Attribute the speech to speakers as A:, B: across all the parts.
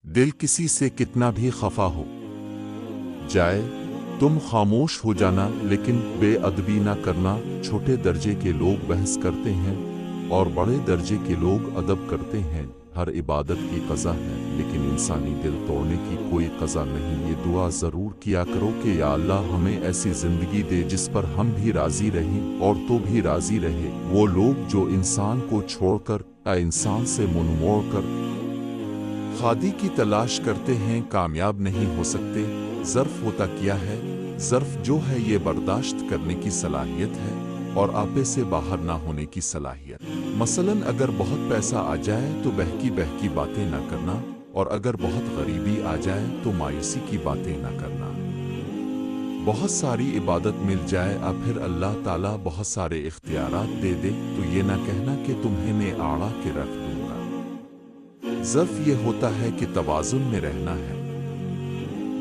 A: दिल किसी से कितना भी खफा हो जाए, तुम खामोश हो जाना, लेकिन बेअदबी ना करना। छोटे दर्जे के लोग बहस करते हैं और बड़े दर्जे के लोग अदब करते हैं। हर इबादत की क़ज़ा है, लेकिन इंसानी दिल तोड़ने की कोई क़ज़ा नहीं। ये दुआ ज़रूर किया करो कि या अल्लाह हमें ऐसी ज़िंदगी दे जिस पर हम भी राज़ी रहें और तो भी राज़ी रहे वो लोग जो इंसान को छोड़कर इंसान से मुंह मोड़ कर खादी की तलाश करते हैं, कामयाब नहीं हो सकते। ज़र्फ़ होता क्या है? ज़र्फ़ जो है ये बर्दाश्त करने की सलाहियत है और आपे से बाहर ना होने की सलाहियत। मसलन अगर बहुत पैसा आ जाए तो बहकी बहकी बातें ना करना, और अगर बहुत गरीबी आ जाए तो मायूसी की बातें ना करना। बहुत सारी इबादत मिल जाए और फिर अल्लाह ताला बहुत सारे इख्तियारात दे दे तो ये ना कहना कि तुम्हें मैं आड़ा के रख दूंगा। ज़र्फ़ ये होता है कि तवाज़ुन में रहना है।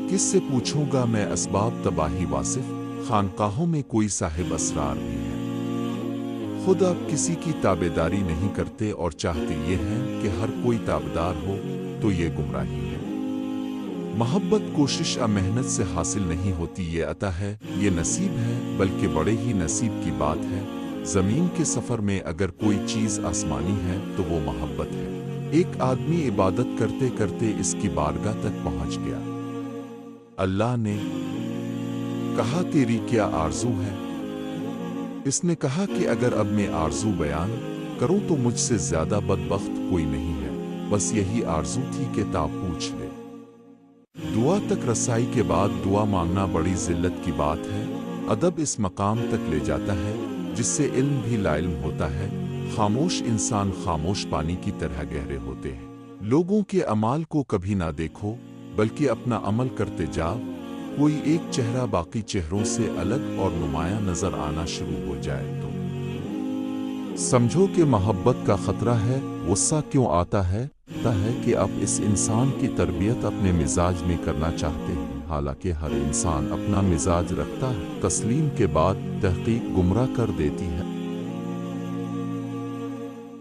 A: किससे पूछूंगा मैं असबाब तबाही वासिफ? खानकाहों में कोई साहिब असरार भी है। खुद आप किसी की ताबेदारी नहीं करते और चाहते ये हैं कि हर कोई ताबेदार हो, तो ये गुमराही है। मोहब्बत कोशिश और मेहनत से हासिल नहीं होती, ये अता है, ये नसीब है, बल्कि बड़े ही नसीब की बात है। ज़मीन के सफ़र में अगर कोई चीज़ आसमानी है तो वो मोहब्बत है। एक आदमी इबादत करते करते इसकी बारगाह तक पहुंच गया। अल्लाह ने कहा, तेरी क्या आरज़ू है? इसने कहा कि अगर अब मैं आरज़ू बयान करूं तो मुझसे ज़्यादा बदबख्त कोई नहीं है। बस यही आरज़ू थी कि ता पूछ ले। दुआ तक रसाई के बाद दुआ मांगना बड़ी ज़िल्लत की बात है। अदब इस मकाम तक ले जाता है जिससे इल्म भी लाइल्म होता है। खामोश इंसान खामोश पानी की तरह गहरे होते हैं। लोगों के अमाल को कभी ना देखो, बल्कि अपना अमल करते जाओ। कोई एक चेहरा बाकी चेहरों से अलग और नुमायां नजर आना शुरू हो जाए तो समझो कि मोहब्बत का खतरा है। गुस्सा क्यों आता है? कि आप इस इंसान की तरबियत अपने मिजाज में करना चाहते हैं, हालांकि हर इंसान अपना मिजाज रखता है। तस्लीम के बाद तहकीक गुमराह कर देती है।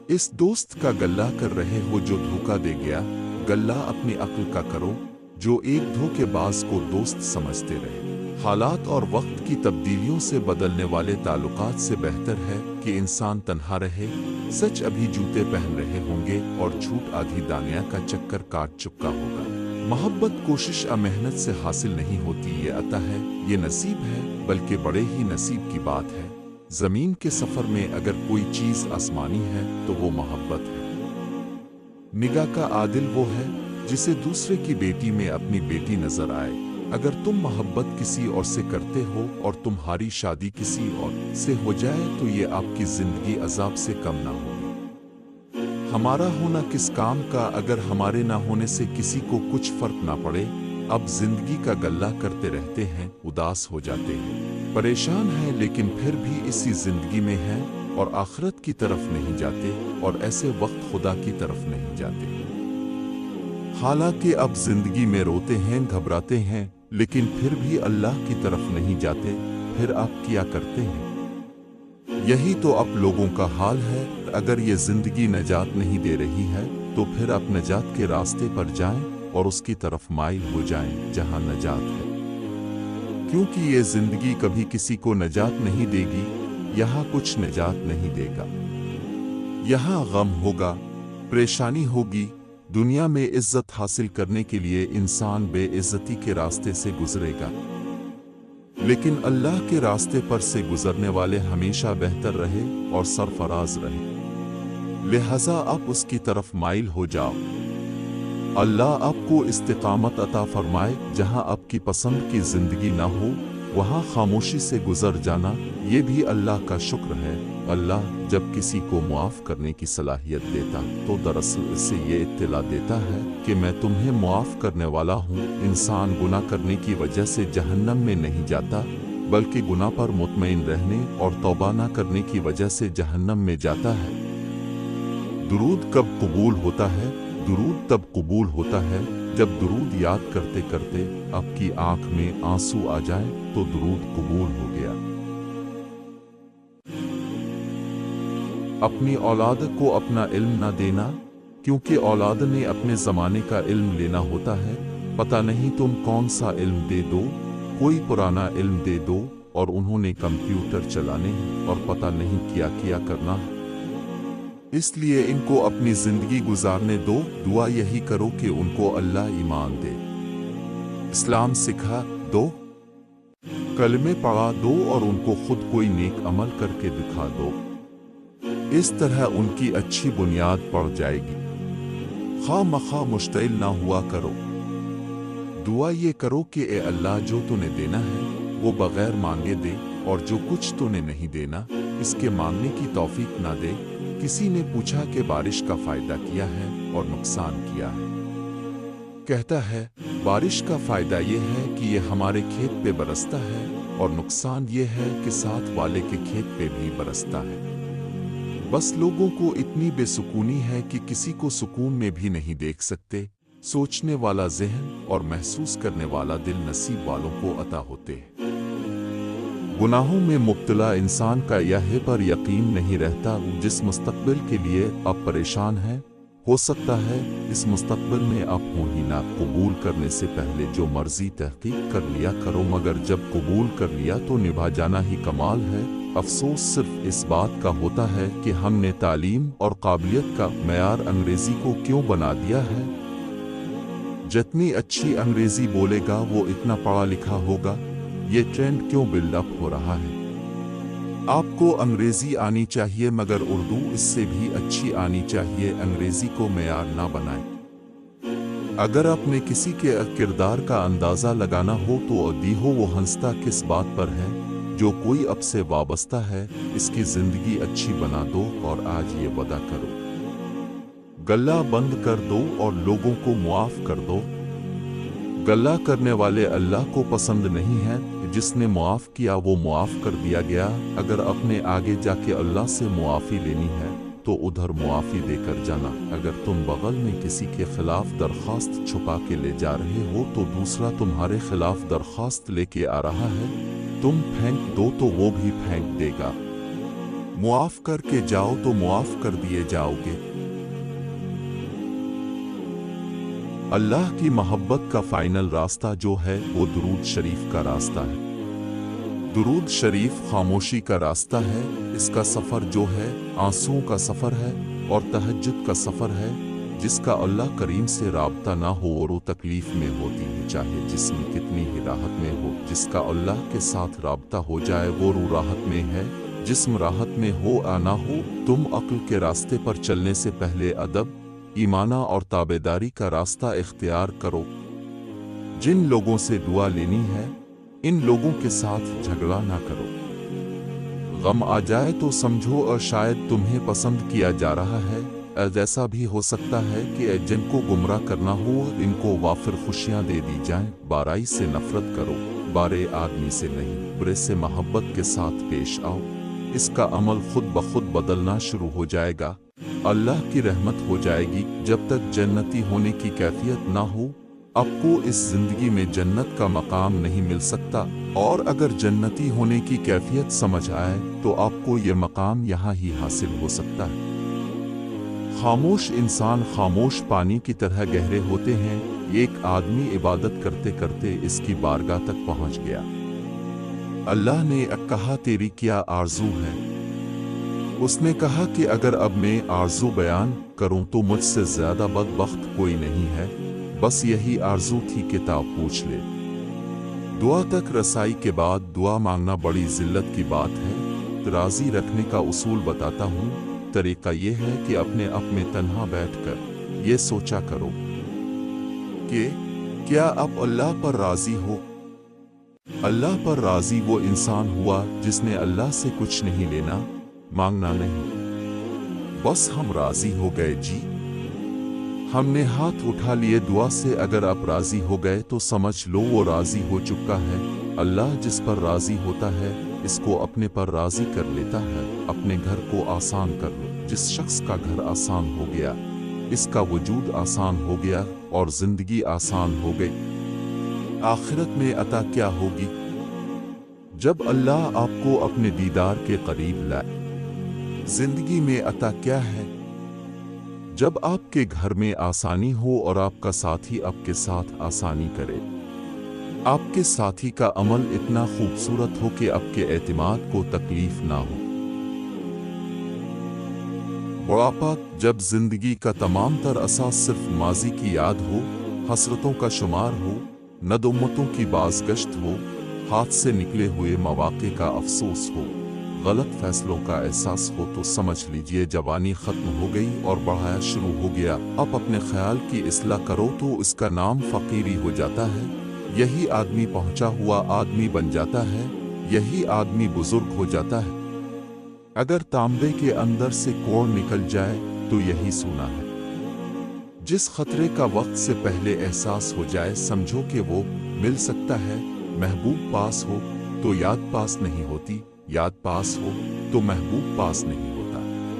A: इस दोस्त का गल्ला कर रहे हो जो धोखा दे गया, गल्ला अपनी अक्ल का करो जो एक धोखेबाज को दोस्त समझते रहे। हालात और वक्त की तब्दीलियों से बदलने वाले ताल्लुकात से बेहतर है कि इंसान तन्हा रहे। सच अभी जूते पहन रहे होंगे और झूठ आधी दानिया का चक्कर काट चुका होगा। मोहब्बत कोशिश और मेहनत से हासिल नहीं होती, ये अता है, ये नसीब है, बल्कि बड़े ही नसीब की बात है। ज़मीन के सफ़र में अगर कोई चीज़ आसमानी है तो वो मोहब्बत है। निगाह का आदिल वो है जिसे दूसरे की बेटी में अपनी बेटी नजर आए। अगर तुम मोहब्बत किसी और से करते हो और तुम्हारी शादी किसी और से हो जाए तो ये आपकी जिंदगी अजाब से कम ना होगी। हमारा होना किस काम का अगर हमारे ना होने से किसी को कुछ फर्क ना पड़े। अब जिंदगी का गल्ला करते रहते हैं, उदास हो जाते हैं, परेशान हैं, लेकिन फिर भी इसी जिंदगी में हैं और आखिरत की तरफ नहीं जाते, और ऐसे वक्त खुदा की तरफ नहीं जाते। हालांकि अब जिंदगी में रोते हैं, घबराते हैं, लेकिन फिर भी अल्लाह की तरफ नहीं जाते। फिर आप क्या करते हैं? यही तो अब लोगों का हाल है। अगर ये जिंदगी नजात नहीं दे रही है तो फिर आप नजात के रास्ते पर जाएं और उसकी तरफ माइल हो जाएं जहां नजात है। क्योंकि ये जिंदगी कभी किसी को नजात नहीं देगी। यहाँ कुछ नजात नहीं देगा। यहाँ गम होगा, परेशानी होगी। दुनिया में इज्जत हासिल करने के लिए इंसान बेइज्जती के रास्ते से गुजरेगा, लेकिन अल्लाह के रास्ते पर से गुजरने वाले हमेशा बेहतर रहे और सरफराज रहे। लिहाजा आप उसकी तरफ माइल हो जाओ। अल्लाह आपको इस्तिकामत अता फरमाए। जहां आपकी पसंद की जिंदगी ना हो वहां खामोशी से गुजर जाना, ये भी अल्लाह का शुक्र है। अल्लाह जब किसी को मुआफ़ करने की सलाहियत देता तो दरअसल इससे ये इत्तला देता है कि मैं तुम्हें मुआफ़ करने वाला हूँ। इंसान गुनाह करने की वजह से जहन्नम में नहीं जाता, बल्कि गुनाह पर मुतमईन रहने और तौबा न करने की वजह से जहन्नम में जाता है। दुरूद कब कबूल होता है? दुरूद तब कबूल होता है जब दुरूद याद करते करते आपकी आंख में आंसू आ जाए तो दुरूद कबूल हो गया। अपनी औलाद को अपना इल्म न देना, क्योंकि औलाद ने अपने ज़माने का इल्म लेना होता है। पता नहीं तुम कौन सा इल्म दे दो, कोई पुराना इल्म दे दो, और उन्होंने कंप्यूटर चलाने हैं और पता नहीं क्या क्या करना है। इसलिए इनको अपनी ज़िंदगी गुजारने दो। दुआ यही करो कि उनको अल्लाह ईमान दे, इस्लाम सिखा दो, कलमे पढ़ा दो और उनको खुद कोई नेक अमल करके दिखा दो। इस तरह उनकी अच्छी बुनियाद पड़ जाएगी। खामखा मुश्तिल ना हुआ करो। दुआ ये करो कि ए अल्लाह, जो तूने देना है वो बगैर मांगे दे, और जो कुछ तूने नहीं देना इसके मांगने की तौफीक ना दे। किसी ने पूछा कि बारिश का फायदा क्या है और नुकसान क्या है। कहता है, बारिश का फायदा ये है कि ये हमारे खेत पे बरसता है, और नुकसान ये है कि साथ वाले के खेत पे भी बरसता है। बस लोगों को इतनी बेसुकूनी है कि किसी को सुकून में भी नहीं देख सकते। सोचने वाला ज़हन और महसूस करने वाला दिल नसीब वालों को अता होते हैं। गुनाहों में मुब्तला इंसान का यह पर यकीन नहीं रहता जिस मुस्तकबिल के लिए अब परेशान है। हो सकता है इस मुस्तकबिल में आप हो ही ना। कबूल करने से पहले जो मर्जी तहकीक कर लिया करो, मगर जब कबूल कर लिया तो निभा जाना ही कमाल है। अफसोस सिर्फ इस बात का होता है कि हमने तालीम और काबिलियत का मयार अंग्रेजी को क्यों बना दिया है। जितनी अच्छी अंग्रेजी बोलेगा वो इतना पढ़ा लिखा होगा। ये ट्रेंड क्यों बिल्डअप हो रहा है? आपको अंग्रेजी आनी चाहिए, मगर उर्दू इससे भी अच्छी आनी चाहिए। अंग्रेजी को मयार ना बनाएं। अगर आपने किसी के किरदार का अंदाज़ा लगाना हो तो दीहो वो हंसता किस बात पर है। जो कोई अब से वाबस्ता है इसकी ज़िंदगी अच्छी बना दो, और आज ये वादा करो, गला बंद कर दो और लोगों को मुआफ़ कर दो। गला करने वाले अल्लाह को पसंद नहीं है। जिसने मुआफ़ किया वो मुआफ़ कर दिया गया। अगर अपने आगे जाके अल्लाह से मुआफ़ी लेनी है तो उधर मुआफ़ी देकर जाना। अगर तुम बगल में किसी के खिलाफ दरख्वास्त छुपा के ले जा रहे हो तो दूसरा तुम्हारे खिलाफ दरख्वास्त लेके आ रहा है, तुम फेंक दो तो वो भी फेंक देगा। मुआफ़ करके जाओ तो मुआफ़ कर दिए जाओगे। अल्लाह की मोहब्बत का फाइनल रास्ता जो है वो दुरूद शरीफ का रास्ता है। दुरूद शरीफ खामोशी का रास्ता है। इसका सफ़र जो है आंसुओं का सफ़र है और तहज्जुद का सफ़र है। जिसका अल्लाह करीम से राब्ता ना हो और वो तकलीफ़ में होती है, चाहे जिस्म कितनी ही राहत में हो। जिसका अल्लाह के साथ राब्ता हो जाए वो रूह राहत में है। जिस्म राहत में हो या ना हो, तुम अक्ल के रास्ते पर चलने से पहले अदब, ईमाना और ताबेदारी का रास्ता इख्तियार करो। जिन लोगों से दुआ लेनी है इन लोगों के साथ झगड़ा ना करो। गम आ जाए तो समझो और शायद तुम्हें पसंद किया जा रहा है। ऐसा भी हो सकता है कि जिनको गुमराह करना हो इनको वाफिर खुशियां दे दी जाएं। बाराई से नफरत करो, बारे आदमी से नहीं। बुरे से मोहब्बत के साथ पेश आओ। इसका अमल खुद ब खुद बदलना शुरू हो जाएगा। अल्लाह की रहमत हो जाएगी। जब तक जन्नती होने की कैफियत ना हो आपको इस जिंदगी में जन्नत का मकाम नहीं मिल सकता। और अगर जन्नती होने की कैफियत समझ आए तो आपको ये मकाम यहाँ ही हासिल हो सकता है। खामोश इंसान खामोश पानी की तरह गहरे होते हैं। एक आदमी इबादत करते करते इसकी बारगाह तक पहुँच गया। अल्लाह ने कहा, तेरी क्या आरज़ू है? उसने कहा कि अगर अब मैं आरज़ू बयान करूं तो मुझसे ज़्यादा बदबख्त कोई नहीं है। बस यही आरज़ू थी, किताब पूछ ले। दुआ तक रसाई के बाद दुआ मांगना बड़ी ज़िल्लत की बात है। राज़ी रखने का उसूल बताता हूँ। तरीका ये है कि अपने आप में तन्हा बैठकर ये सोचा करो कि क्या आप अल्लाह पर राज़ी हो। अल्लाह पर राज़ी वो इंसान हुआ जिसने अल्लाह से कुछ नहीं लेना, मांगना नहीं, बस हम राज़ी हो गए जी। हमने हाथ उठा लिए दुआ से। अगर आप राज़ी हो गए तो समझ लो वो राज़ी हो चुका है। अल्लाह जिस पर राज़ी होता है इसको अपने पर राज़ी कर लेता है। अपने घर को आसान कर लो। जिस शख्स का घर आसान हो गया इसका वजूद आसान हो गया और ज़िंदगी आसान हो गई। आखिरत में अता क्या होगी? जब अल्लाह आपको अपने दीदार के करीब लाए। ज़िंदगी में अता क्या है? जब आपके घर में आसानी हो और आपका साथी आपके साथ आसानी करे, आपके साथी का अमल इतना खूबसूरत हो कि आपके एतमाद को तकलीफ ना हो। बुढ़ापा, जब जिंदगी का तमाम तर असास सिर्फ माजी की याद हो, हसरतों का शुमार हो, नदोमतों की बाज़गश्त हो, हाथ से निकले हुए मौक़े का अफसोस हो, गलत फैसलों का एहसास हो, तो समझ लीजिए जवानी ख़त्म हो गई और बढ़ाया शुरू हो गया। अब अपने ख्याल की इस्लाह करो तो इसका नाम फ़कीरी हो जाता है। यही आदमी पहुंचा हुआ आदमी बन जाता है, यही आदमी बुजुर्ग हो जाता है। अगर तांबे के अंदर से कोड़ निकल जाए तो यही सोना है। जिस खतरे का वक्त से पहले एहसास हो जाए, समझो कि वो मिल सकता है। महबूब पास हो तो याद पास नहीं होती, याद पास हो तो महबूब पास नहीं होता।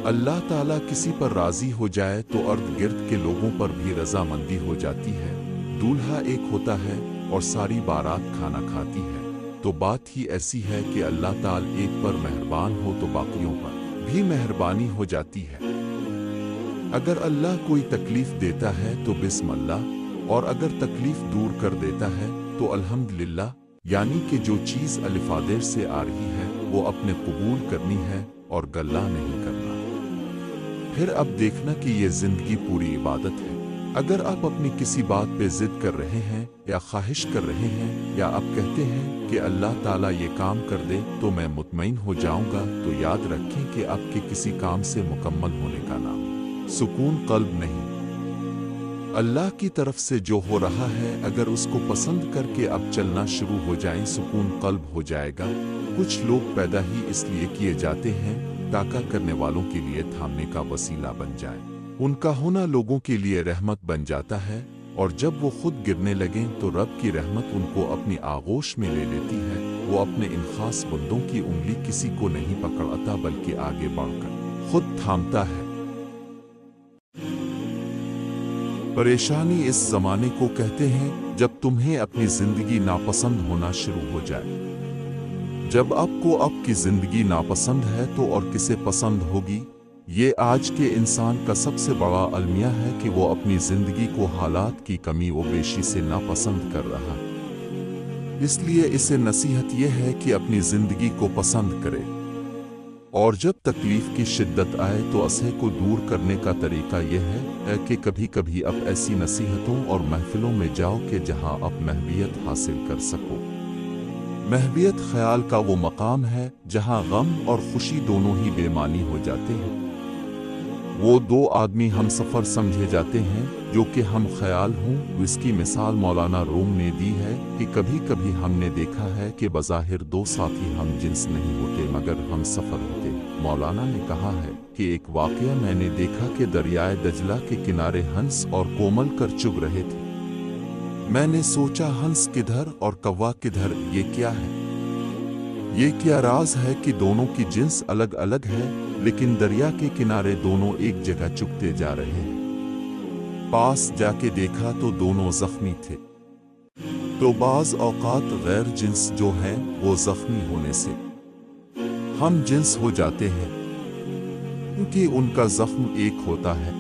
A: अल्लाह ताला किसी पर राजी हो जाए तो अर्द गिर्द के लोगों पर भी रजामंदी हो जाती है। दूल्हा एक होता है और सारी बारात खाना खाती है। तो बात ही ऐसी है कि अल्लाह ताल एक पर मेहरबान हो तो बाकियों पर भी मेहरबानी हो जाती है। अगर अल्लाह कोई तकलीफ देता है तो बिस्मिल्लाह, और अगर तकलीफ दूर कर देता है तो अल्हम्दुलिल्लाह। यानी कि जो चीज़ अलिफादेर से आ रही है वो अपने कबूल करनी है और गल्ला नहीं करना। फिर अब देखना कि ये जिंदगी पूरी इबादत है। अगर आप अपनी किसी बात पे जिद कर रहे हैं या ख्वाहिश कर रहे हैं, या आप कहते हैं कि अल्लाह ताला ये काम कर दे तो मैं मुतमईन हो जाऊंगा, तो याद रखें कि आपके किसी काम से मुकम्मल होने का नाम सुकून कल्ब नहीं, अल्लाह की तरफ से जो हो रहा है अगर उसको पसंद करके अब चलना शुरू हो जाएं, सुकून कल्ब हो जाएगा। कुछ लोग पैदा ही इसलिए किए जाते हैं ताका करने वालों के लिए थामने का वसीला बन जाए। उनका होना लोगों के लिए रहमत बन जाता है, और जब वो खुद गिरने लगें तो रब की रहमत उनको अपनी आगोश में ले लेती है। वो अपने इन खास बंदों की उंगली किसी को नहीं पकड़ता बल्कि आगे बढ़कर खुद थामता है। परेशानी इस जमाने को कहते हैं जब तुम्हें अपनी जिंदगी नापसंद होना शुरू हो जाए। जब आपको आपकी जिंदगी नापसंद है तो और किसे पसंद होगी? ये आज के इंसान का सबसे बड़ा अलमिया है कि वो अपनी जिंदगी को हालात की कमी व बेशी से नापसंद कर रहा है। इसलिए इसे नसीहत ये है कि अपनी जिंदगी को पसंद करे, और जब तकलीफ की शिद्दत आए तो असह को दूर करने का तरीका यह है कि कभी कभी आप ऐसी नसीहतों और महफिलों में जाओ कि जहां आप महवियत हासिल कर सको। महवियत ख्याल का वो मकाम है जहां गम और खुशी दोनों ही बेमानी हो जाते हैं। वो दो आदमी हम सफ़र समझे जाते हैं जो कि हम ख्याल हों। इसकी मिसाल मौलाना रूम ने दी है कि कभी कभी हमने देखा है कि बज़ाहिर दो साथी हम जिन्स नहीं होते मगर हम सफ़र होते। मौलाना ने कहा है कि एक वाक़या मैंने देखा कि दरियाए दजला के किनारे हंस और कोमल कर चुग रहे थे। मैंने सोचा हंस किधर और कौवा किधर, ये क्या है? ये क्या राज है कि दोनों की जिन्स अलग अलग है लेकिन दरिया के किनारे दोनों एक जगह चुगते जा रहे हैं। पास जाके देखा तो दोनों जख्मी थे। तो बाज औकात गैर जिन्स जो हैं वो जख्मी होने से हम जिन्स हो जाते हैं क्योंकि उनका जख्म एक होता है।